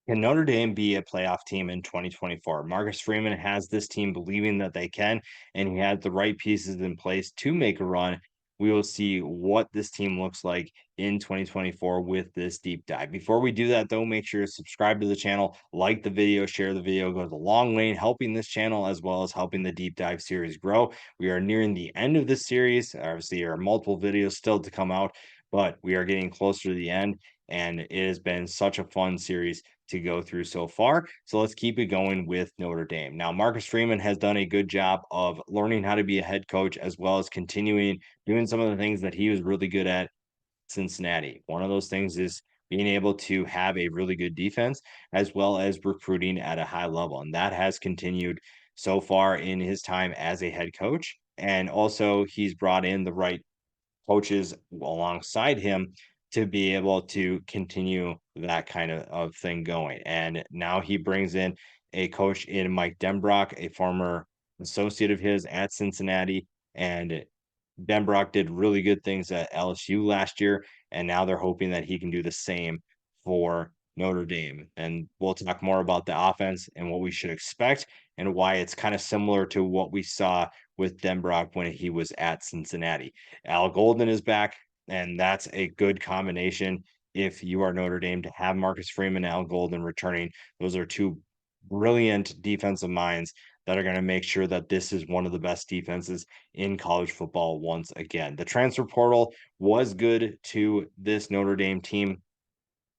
Can Notre Dame be a playoff team in 2024? Marcus Freeman has this team believing that they can, and he had the right pieces in place to make a run. We will see what this team looks like in 2024 with this deep dive. Before we do that, though, make sure to subscribe to the channel, like the video, share the video. It goes a long way in helping this channel as well as helping the deep dive series grow. We are nearing the end of this series. Obviously, there are multiple videos still to come out, but we are getting closer to the end, and it has been such a fun series to go through so far. So let's keep it going with Notre Dame. Now, Marcus Freeman has done a good job of learning how to be a head coach as well as continuing doing some of the things that he was really good at Cincinnati. One of those things is being able to have a really good defense as well as recruiting at a high level. And that has continued so far in his time as a head coach. And also, he's brought in the right coaches alongside him to be able to continue that kind of thing going. And now he brings in a coach in Mike Denbrock, a former associate of his at Cincinnati. And Denbrock did really good things at LSU last year. And now they're hoping that he can do the same for Notre Dame. And we'll talk more about the offense and what we should expect and why it's kind of similar to what we saw with Denbrock when he was at Cincinnati. Al Golden is back, and that's a good combination if you are Notre Dame to have Marcus Freeman, Al Golden returning. Those are two brilliant defensive minds that are going to make sure that this is one of the best defenses in college football once again. The transfer portal was good to this Notre Dame team.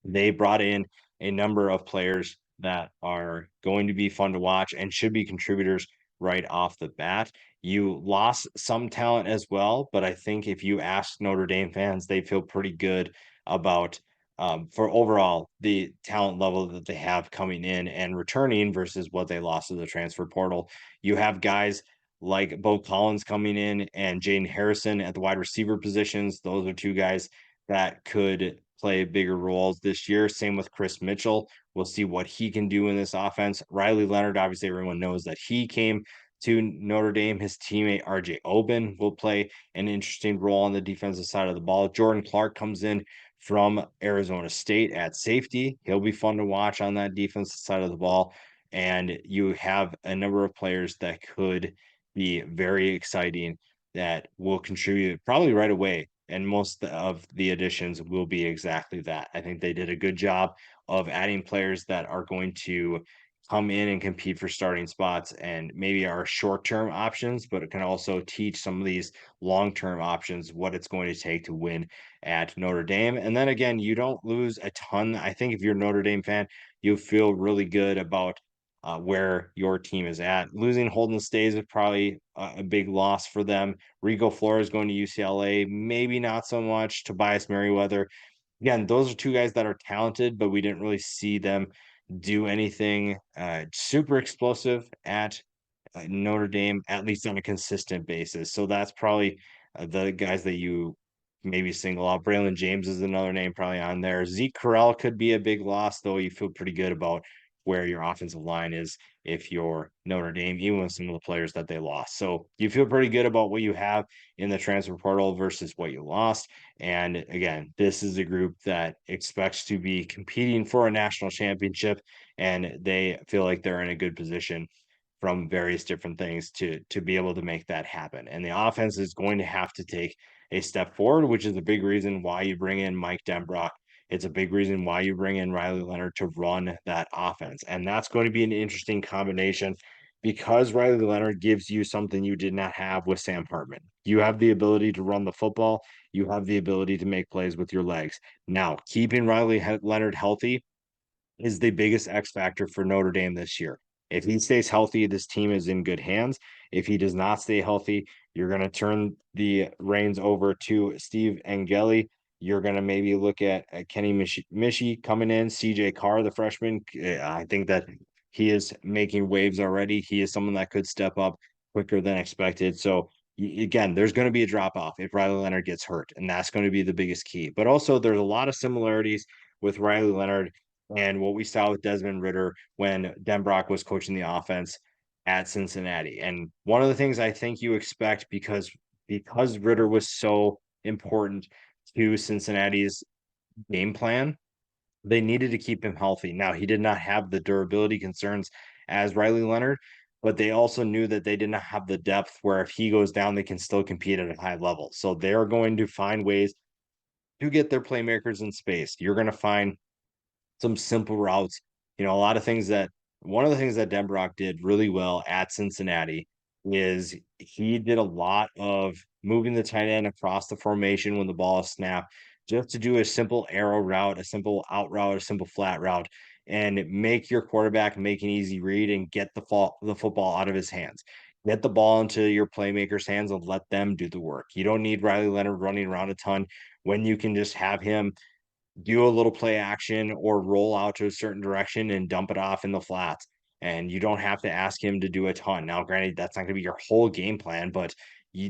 They brought in a number of players that are going to be fun to watch and should be contributors right off the bat. You lost some talent as well, but I think if you ask Notre Dame fans, they feel pretty good about for overall the talent level that they have coming in and returning versus what they lost to the transfer portal. You have guys like Bo Collins coming in and Jaden Harrison at the wide receiver positions. Those are two guys that could play bigger roles this year. Same with Chris Mitchell. We'll see what he can do in this offense. Riley Leonard, obviously, everyone knows that he came to Notre Dame. His teammate RJ Oben will play an interesting role on the defensive side of the ball. Jordan Clark comes in from Arizona State at safety. He'll be fun to watch on that defensive side of the ball. And you have a number of players that could be very exciting that will contribute probably right away. And most of the additions will be exactly that. I think they did a good job of adding players that are going to come in and compete for starting spots and maybe are short-term options, but it can also teach some of these long-term options what it's going to take to win at Notre Dame. And then again, you don't lose a ton. I think if you're a Notre Dame fan, you feel really good about where your team is at. Losing Holden Stays is probably a big loss for them. Rico Flores going to UCLA, maybe not so much. Tobias Merriweather. Again, those are two guys that are talented, but we didn't really see them do anything super explosive at Notre Dame, at least on a consistent basis. So that's probably the guys that you maybe single out. Braylon James is another name probably on there. Zeke Correll could be a big loss, though you feel pretty good about where your offensive line is if you're Notre Dame, even with some of the players that they lost. So you feel pretty good about what you have in the transfer portal versus what you lost. And again, this is a group that expects to be competing for a national championship, and they feel like they're in a good position from various different things to be able to make that happen. And the offense is going to have to take a step forward, which is a big reason why you bring in Mike Denbrock. It's a big reason why you bring in Riley Leonard to run that offense. And that's going to be an interesting combination because Riley Leonard gives you something you did not have with Sam Hartman. You have the ability to run the football, you have the ability to make plays with your legs. Now, keeping Riley Leonard healthy is the biggest X factor for Notre Dame this year. If he stays healthy, this team is in good hands. If he does not stay healthy, you're going to turn the reins over to Steve Angeli. You're going to maybe look at Kenny Mishi coming in, CJ Carr, the freshman. I think that he is making waves already. He is someone that could step up quicker than expected. So, again, there's going to be a drop off if Riley Leonard gets hurt, and that's going to be the biggest key. But also, there's a lot of similarities with Riley Leonard and what we saw with Desmond Ritter when Denbrock was coaching the offense at Cincinnati. And one of the things I think you expect because Ritter was so important to Cincinnati's game plan They needed to keep him healthy. Now, he did not have the durability concerns as Riley Leonard, but they also knew that they did not have the depth where if he goes down, they can still compete at a high level. So they're going to find ways to get their playmakers in space. You're going to find some simple routes. A lot of things that one of the things that Denbrock did really well at Cincinnati is he did a lot of moving the tight end across the formation when the ball is snapped, just to do a simple arrow route, a simple out route, a simple flat route, and make your quarterback make an easy read and get the football out of his hands. Get the ball into your playmakers' hands and let them do the work. You don't need Riley Leonard running around a ton when you can just have him do a little play action or roll out to a certain direction and dump it off in the flats. And you don't have to ask him to do a ton. Now, granted, that's not going to be your whole game plan, but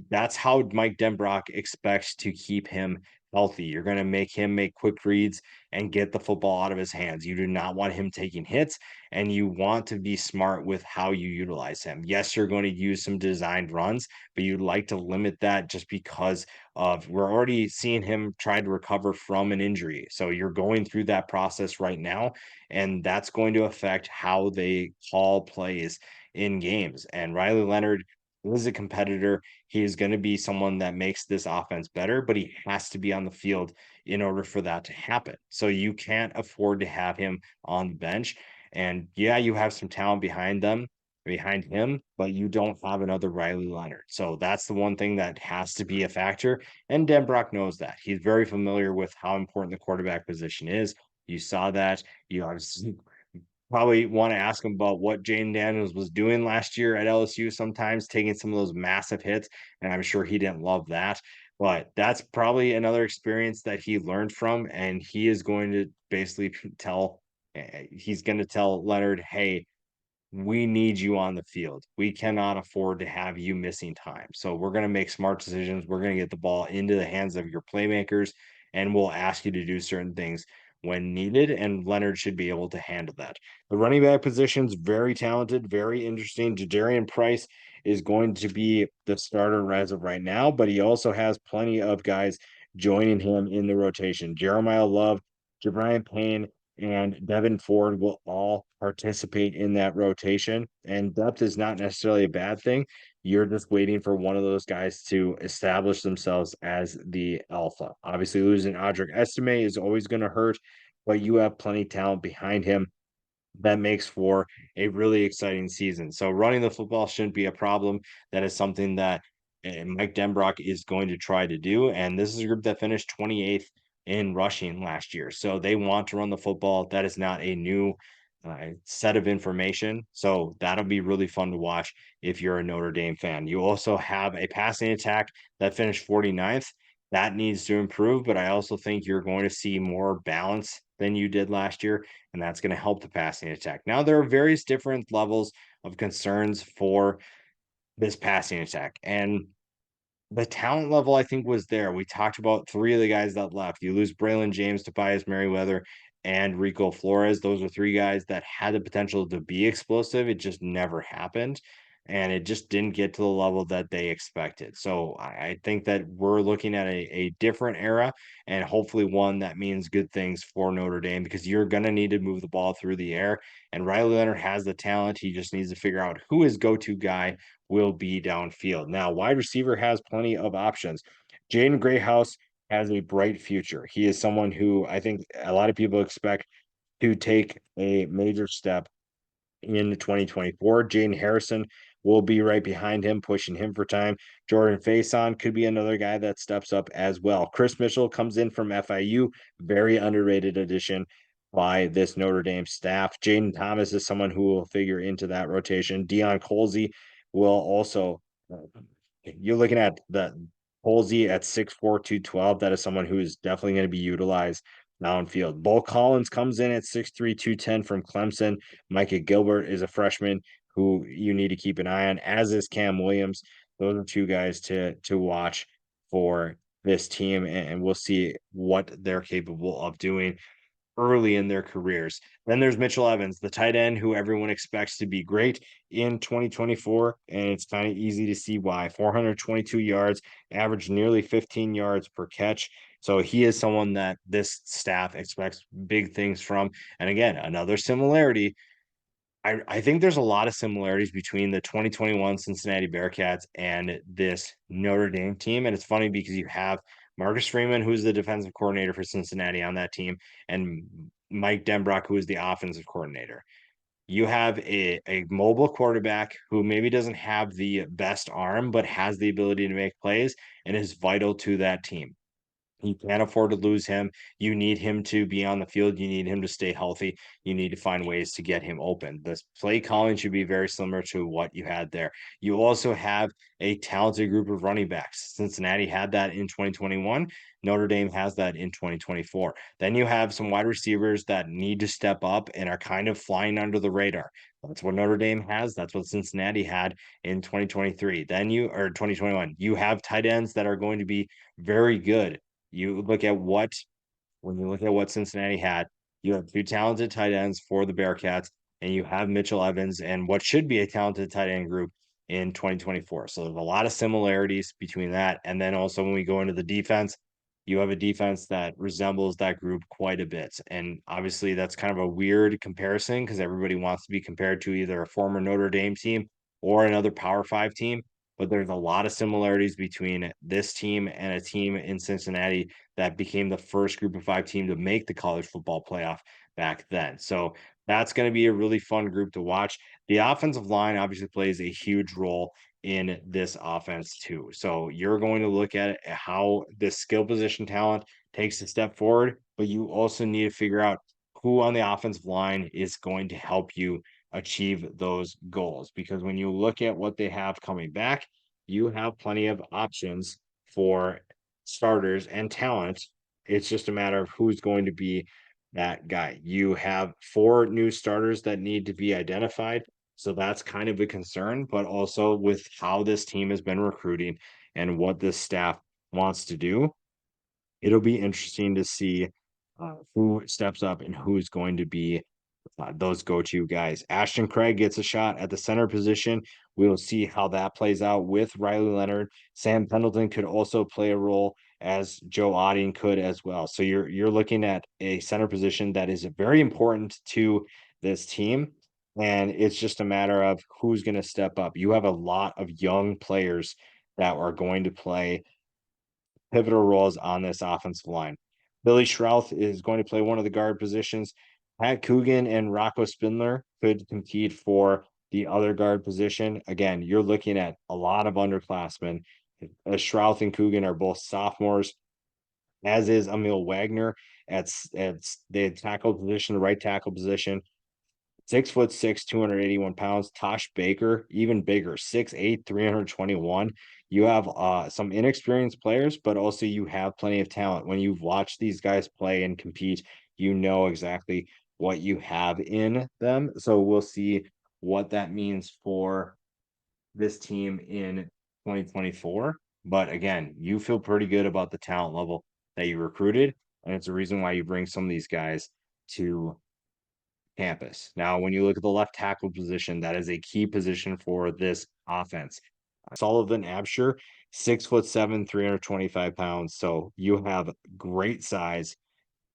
that's how Mike Denbrock expects to keep him healthy. You're going to make him make quick reads and get the football out of his hands. You do not want him taking hits, and you want to be smart with how you utilize him. Yes, you're going to use some designed runs, but you'd like to limit that just because of we're already seeing him try to recover from an injury. So you're going through that process right now, and that's going to affect how they call plays in games. And Riley Leonard is a competitor. He is going to be someone that makes this offense better, but he has to be on the field in order for that to happen. So you can't afford to have him on the bench. And yeah, you have some talent behind him, but you don't have another Riley Leonard. So that's the one thing that has to be a factor. And Denbrock knows that. He's very familiar with how important the quarterback position is. You saw that. You obviously probably want to ask him about what Jane Daniels was doing last year at LSU, sometimes taking some of those massive hits. And I'm sure he didn't love that. But that's probably another experience that he learned from. And he is going to basically he's going to tell Leonard, hey, we need you on the field. We cannot afford to have you missing time. So we're going to make smart decisions. We're going to get the ball into the hands of your playmakers, and we'll ask you to do certain things when needed. And Leonard should be able to handle that. The running back position's very talented, very interesting. Jadarian Price is going to be the starter as of right now, but he also has plenty of guys joining him in the rotation. Jeremiah Love, Jabrian Payne, and Devin Ford will all participate in that rotation. And depth is not necessarily a bad thing. You're just waiting for one of those guys to establish themselves as the alpha. Obviously, losing Audric Estime is always going to hurt, but you have plenty of talent behind him that makes for a really exciting season. So running the football shouldn't be a problem. That is something that Mike Denbrock is going to try to do. And this is a group that finished 28th in rushing last year. So they want to run the football. That is not a new set of information. So that'll be really fun to watch if you're a Notre Dame fan. You also have a passing attack that finished 49th. That needs to improve, but I also think you're going to see more balance than you did last year, and that's going to help the passing attack. Now, there are various different levels of concerns for this passing attack, and the talent level I think was there. We talked about three of the guys that left. You lose Braylon James, Tobias Merriweather, and Rico Flores. Those are three guys that had the potential to be explosive. It just never happened. And it just didn't get to the level that they expected. So I think that we're looking at a different era and hopefully one that means good things for Notre Dame because you're going to need to move the ball through the air. And Riley Leonard has the talent. He just needs to figure out who his go to guy will be downfield. Now, wide receiver has plenty of options. Jaden Grayhouse has a bright future. He is someone who I think a lot of people expect to take a major step in 2024. Jaden Harrison will be right behind him, pushing him for time. Jordan Faison could be another guy that steps up as well. Chris Mitchell comes in from FIU, very underrated addition by this Notre Dame staff. Jaden Thomas is someone who will figure into that rotation. Deion Colsey will also. You're looking at the Colsey at 6'4", 212. That is someone who is definitely going to be utilized downfield. Bo Collins comes in at 6'3", 210 from Clemson. Micah Gilbert is a freshman who you need to keep an eye on, as is Cam Williams. Those are two guys to watch for this team, and we'll see what they're capable of doing. early in their careers. Then there's Mitchell Evans, the tight end who everyone expects to be great in 2024. And it's kind of easy to see why. 422 yards, averaged nearly 15 yards per catch. So he is someone that this staff expects big things from. And again, another similarity. I think there's a lot of similarities between the 2021 Cincinnati Bearcats and this Notre Dame team. And it's funny because you have Marcus Freeman, who's the defensive coordinator for Cincinnati on that team, and Mike Denbrock, who is the offensive coordinator. You have a mobile quarterback who maybe doesn't have the best arm, but has the ability to make plays and is vital to that team. You can't afford to lose him. You need him to be on the field. You need him to stay healthy. You need to find ways to get him open. This play calling should be very similar to what you had there. You also have a talented group of running backs. Cincinnati had that in 2021. Notre Dame has that in 2024. Then you have some wide receivers that need to step up and are kind of flying under the radar. That's what Notre Dame has. That's what Cincinnati had in 2023. Then you or 2021. You have tight ends that are going to be very good. You look at what when you look at what Cincinnati had, you have two talented tight ends for the Bearcats, and you have Mitchell Evans and what should be a talented tight end group in 2024. So there's a lot of similarities between that. And then also when we go into the defense, you have a defense that resembles that group quite a bit. And obviously that's kind of a weird comparison because everybody wants to be compared to either a former Notre Dame team or another Power Five team. But there's a lot of similarities between this team and a team in Cincinnati that became the first group of five team to make the college football playoff back then. So that's going to be a really fun group to watch. The offensive line obviously plays a huge role in this offense too. So you're going to look at how this skill position talent takes a step forward, but you also need to figure out who on the offensive line is going to help you achieve those goals. Because when you look at what they have coming back, you have plenty of options for starters and talent. It's just a matter of who's going to be that guy. You have four new starters that need to be identified. So that's kind of a concern, but also with how this team has been recruiting and what this staff wants to do, it'll be interesting to see who steps up and who's going to be those go-to guys. Ashton Craig gets a shot at the center position. We'll see how that plays out with Riley Leonard. Sam Pendleton could also play a role as Joe Otting could as well. So you're looking at a center position that is very important to this team. And it's just a matter of who's going to step up. You have a lot of young players that are going to play pivotal roles on this offensive line. Billy Schrauth is going to play one of the guard positions. Pat Coogan and Rocco Spindler could compete for the other guard position. Again, you're looking at a lot of underclassmen. Schrauth and Coogan are both sophomores, as is Emil Wagner at the tackle position, the right tackle position. 6'6", 281 pounds. Tosh Baker, even bigger, 6'8", 321. You have some inexperienced players, but also you have plenty of talent. When you've watched these guys play and compete, you know exactly what you have in them. So we'll see what that means for this team in 2024. But again, you feel pretty good about the talent level that you recruited. And it's a reason why you bring some of these guys to campus. Now, when you look at the left tackle position, that is a key position for this offense. Sullivan Absher, 6'7", 325 pounds. So you have great size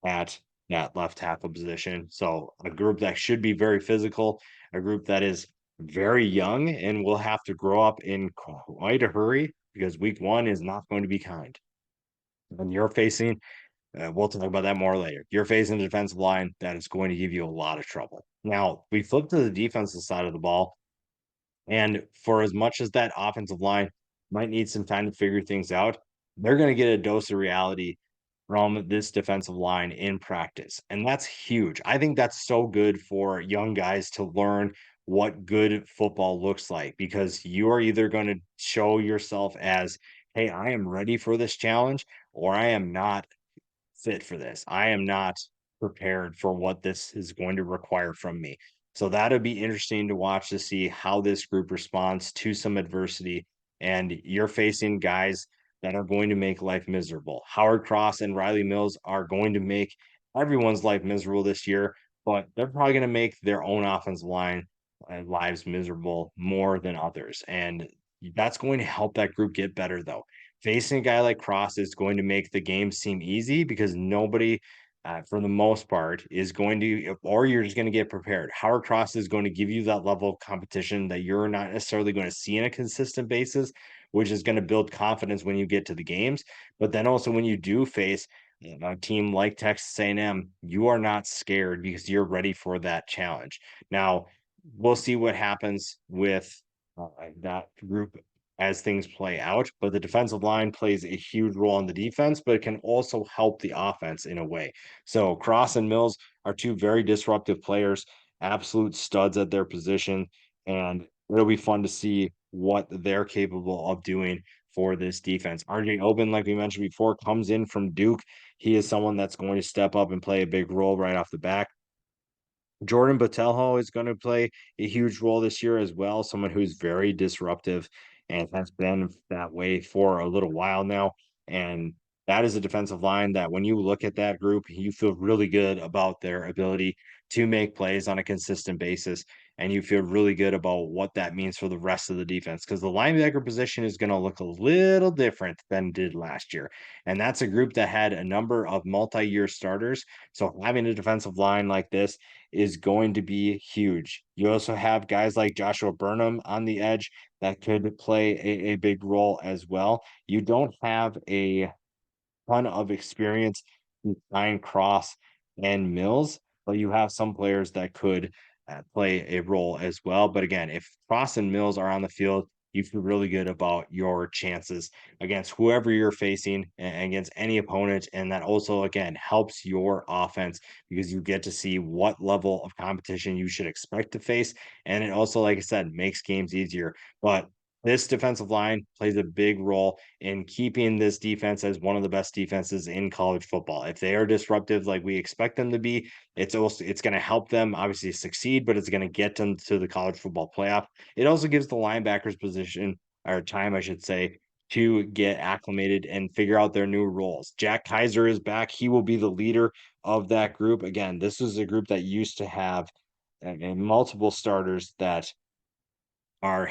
at that left tackle position. So a group that should be very physical, a group that is very young and will have to grow up in quite a hurry because week one is not going to be kind. And you're facing we'll talk about that more later. You're facing a defensive line that is going to give you a lot of trouble. Now, we flip to the defensive side of the ball, and for as much as that offensive line might need some time to figure things out, they're going to get a dose of reality from this defensive line in practice. And that's huge. I think that's so good for young guys to learn what good football looks like because you are either going to show yourself as, hey, I am ready for this challenge, or I am not fit for this. I am not prepared for what this is going to require from me. So that'll be interesting to watch to see how this group responds to some adversity. And you're facing guys that are going to make life miserable. Howard Cross and Riley Mills are going to make everyone's life miserable this year, but they're probably going to make their own offensive line lives miserable more than others. And that's going to help that group get better, though. Facing a guy like Cross is going to make the game seem easy because nobody, for the most part, is going to, or you're just going to get prepared. Howard Cross is going to give you that level of competition that you're not necessarily going to see on a consistent basis, which is going to build confidence when you get to the games. But then also when you do face a team like Texas A&M, you are not scared because you're ready for that challenge. Now, we'll see what happens with that group as things play out, but the defensive line plays a huge role in the defense, but it can also help the offense in a way. So Cross and Mills are two very disruptive players, absolute studs at their position, and it'll be fun to see what they're capable of doing for this defense. RJ Oben, like we mentioned before, comes in from Duke. He is someone that's going to step up and play a big role right off the back. Jordan Botelho is going to play a huge role this year as well, someone who's very disruptive and has been that way for a little while now. And that is a defensive line that when you look at that group, you feel really good about their ability to make plays on a consistent basis. And you feel really good about what that means for the rest of the defense because the linebacker position is going to look a little different than it did last year. And that's a group that had a number of multi year starters. So having a defensive line like this is going to be huge. You also have guys like Joshua Burnham on the edge that could play a big role as well. You don't have a ton of experience behind Cross and Mills, but you have some players that could play a role as well. But again, if Cross and Mills are on the field, you feel really good about your chances against whoever you're facing and against any opponent. And that also, again, helps your offense because you get to see what level of competition you should expect to face. And it also, like I said, makes games easier. But this defensive line plays a big role in keeping this defense as one of the best defenses in college football. If they are disruptive like we expect them to be, it's going to help them obviously succeed, but it's going to get them to the college football playoff. It also gives the linebackers position or time, I should say, to get acclimated and figure out their new roles. Jack Kaiser is back. He will be the leader of that group. Again, this is a group that used to have multiple starters that are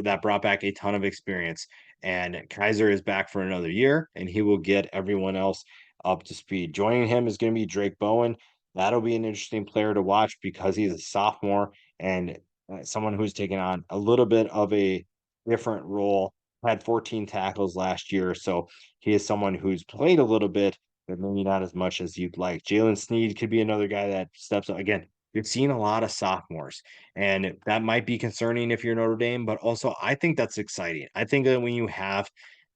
that brought back a ton of experience. And Kaiser is back for another year, and he will get everyone else up to speed. Joining him is going to be Drake Bowen. That'll be an interesting player to watch because he's a sophomore and someone who's taken on a little bit of a different role. Had 14 tackles last year, so he is someone who's played a little bit, but maybe not as much as you'd like. Jalen Sneed could be another guy that steps up. Again, you've seen a lot of sophomores and that might be concerning if you're Notre Dame, but also I think that's exciting. I think that when you have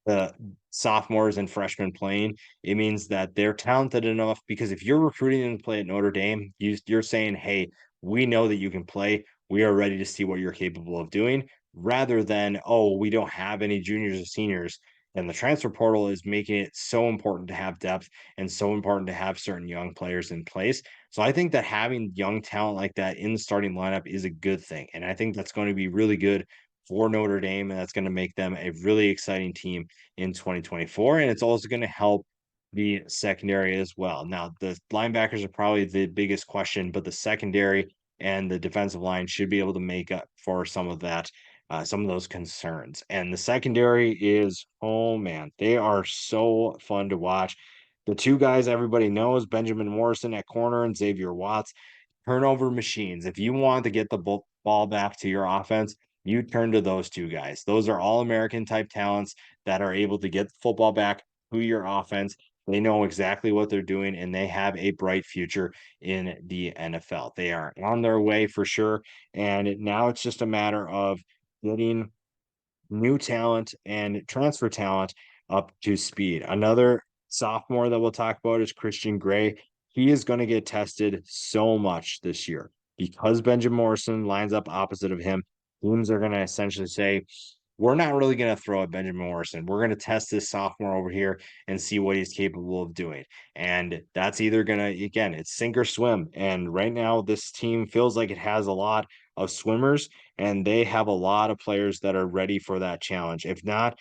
the sophomores and freshmen playing, it means that they're talented enough because if you're recruiting them to play at Notre Dame, you're saying, hey, we know that you can play. We are ready to see what you're capable of doing rather than, oh, we don't have any juniors or seniors. And the transfer portal is making it so important to have depth and so important to have certain young players in place. So I think that having young talent like that in the starting lineup is a good thing. And I think that's going to be really good for Notre Dame. And that's going to make them a really exciting team in 2024. And it's also going to help the secondary as well. Now, the linebackers are probably the biggest question, but the secondary and the defensive line should be able to make up for some of that, some of those concerns. And the secondary is, oh man, they are so fun to watch. The two guys everybody knows, Benjamin Morrison at corner and Xavier Watts, turnover machines. If you want to get the ball back to your offense, you turn to those two guys. Those are all American type talents that are able to get the football back to your offense. They know exactly what they're doing and they have a bright future in the NFL. They are on their way for sure. And now it's just a matter of getting new talent and transfer talent up to speed. Another sophomore that we'll talk about is Christian Gray. He is going to get tested so much this year because Benjamin Morrison lines up opposite of him. Teams are going to essentially say, we're not really going to throw at Benjamin Morrison. We're going to test this sophomore over here and see what he's capable of doing. And that's either going to, again, it's sink or swim. And right now, this team feels like it has a lot of swimmers and they have a lot of players that are ready for that challenge. If not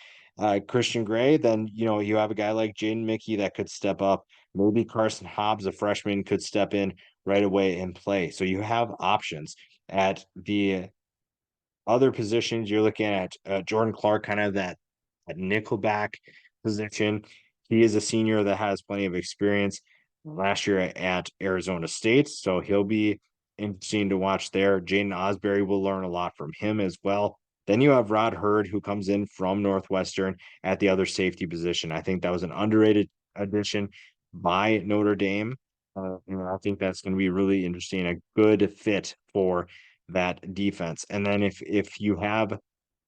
Christian Gray, then you know you have a guy like Jaden Mickey that could step up Maybe Carson Hobbs, a freshman, could step in right away and play. So you have options at the other positions. You're looking at Jordan Clark, kind of that nickelback position. He is a senior that has plenty of experience last year at Arizona State, so he'll be interesting to watch there. Jaden Osbury will learn a lot from him as well. Then you have Rod Hurd, who comes in from Northwestern at the other safety position. I think that was an underrated addition by Notre Dame. I think that's going to be really interesting, a good fit for that defense. And then if you have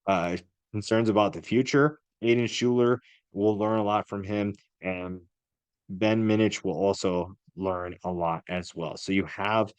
uh, concerns about the future, Aiden Schuler will learn a lot from him, and Ben Minich will also learn a lot as well. So you have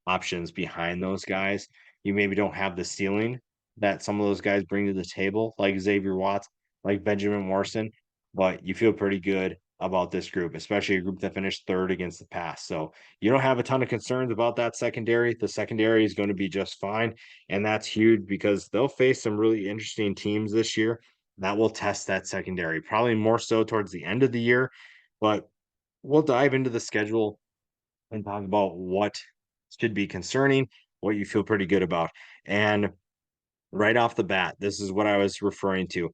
options behind those guys. You maybe don't have the ceiling that some of those guys bring to the table, like Xavier Watts, like Benjamin Morrison, but you feel pretty good about this group, especially a group that finished third against the pass. So you don't have a ton of concerns about that secondary. The secondary is going to be just fine. And that's huge because they'll face some really interesting teams this year that will test that secondary, probably more so towards the end of the year. But we'll dive into the schedule and talk about what should be concerning, what you feel pretty good about. And right off the bat, this is what I was referring to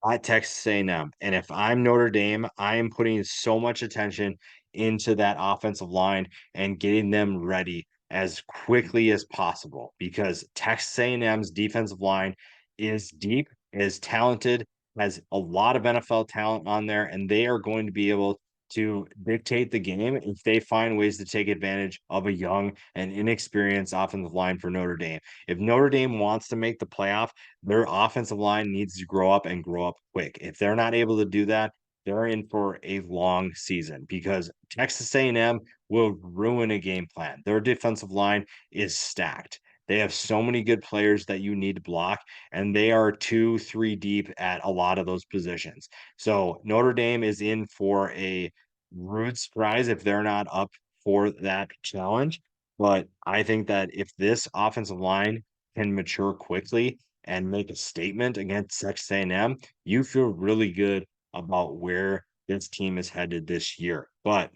at Texas A&M. And if I'm Notre Dame, I am putting so much attention into that offensive line and getting them ready as quickly as possible because Texas A&M's defensive line is deep, is talented, has a lot of NFL talent on there, and they are going to be able to dictate the game if they find ways to take advantage of a young and inexperienced offensive line for Notre Dame. If Notre Dame wants to make the playoff, their offensive line needs to grow up and grow up quick. If they're not able to do that, they're in for a long season because Texas A&M will ruin a game plan. Their defensive line is stacked. They have so many good players that you need to block, and they are 2, 3 deep at a lot of those positions. So Notre Dame is in for a rude surprise if they're not up for that challenge. But I think that if this offensive line can mature quickly and make a statement against Texas A&M, you feel really good about where this team is headed this year. But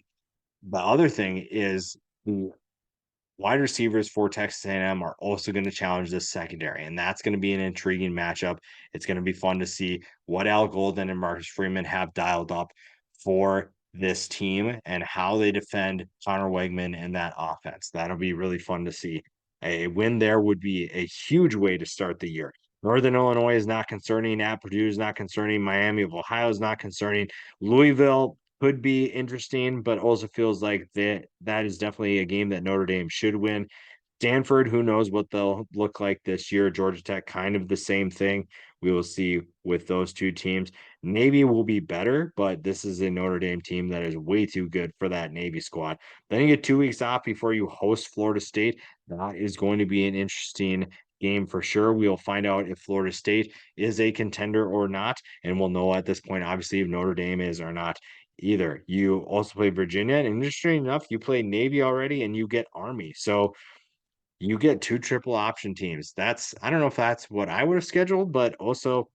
the other thing is the wide receivers for Texas A&M are also going to challenge this secondary, and that's going to be an intriguing matchup. It's going to be fun to see what Al Golden and Marcus Freeman have dialed up for this team and how they defend Connor Wegman and that offense. That'll be really fun to see. A win there would be a huge way to start the year. Northern Illinois is not concerning. At Purdue is not concerning. Miami of Ohio is not concerning. Louisville could be interesting, but also feels like that is definitely a game that Notre Dame should win. Stanford, who knows what they'll look like this year. Georgia Tech, kind of the same thing. We will see with those two teams. Navy will be better, but this is a Notre Dame team that is way too good for that Navy squad. Then you get 2 weeks off before you host Florida State. That is going to be an interesting game for sure. We'll find out if Florida State is a contender or not, and we'll know at this point, obviously, if Notre Dame is or not either. You also play Virginia, and interesting enough, you play Navy already, and you get Army. So you get 2 triple option teams. That's I don't know if that's what I would have scheduled, but also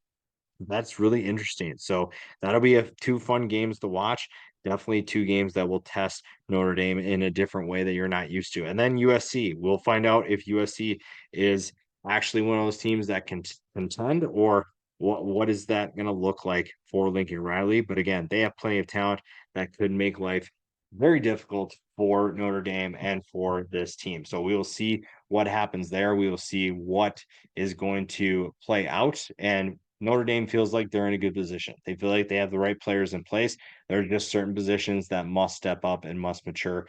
that's really interesting. So that'll be 2 fun games to watch. Definitely 2 games that will test Notre Dame in a different way that you're not used to. And then USC, we'll find out if USC is actually one of those teams that can contend or what is that going to look like for Lincoln Riley. But again, they have plenty of talent that could make life very difficult for Notre Dame and for this team. So we will see what happens there. We will see what is going to play out. And Notre Dame feels like they're in a good position. They feel like they have the right players in place. There are just certain positions that must step up and must mature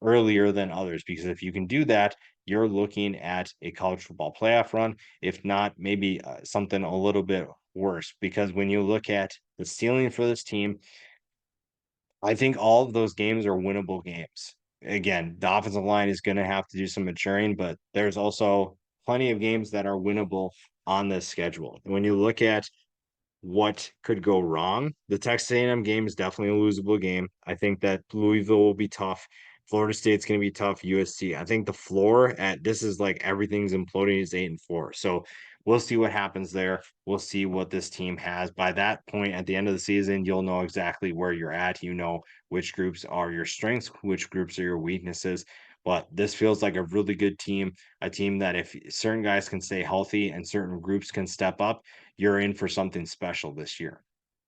earlier than others. Because if you can do that, you're looking at a college football playoff run. If not, maybe something a little bit worse. Because when you look at the ceiling for this team, I think all of those games are winnable games. Again, the offensive line is going to have to do some maturing, but there's also plenty of games that are winnable on this schedule. When you look at what could go wrong, the Texas A&M game is definitely a losable game. I think that Louisville will be tough. Florida State's going to be tough. USC. I think the floor at this is like everything's imploding is 8-4. So we'll see what happens there. We'll see what this team has. By that point, at the end of the season, you'll know exactly where you're at. You know which groups are your strengths, which groups are your weaknesses. But this feels like a really good team, a team that if certain guys can stay healthy and certain groups can step up, you're in for something special this year.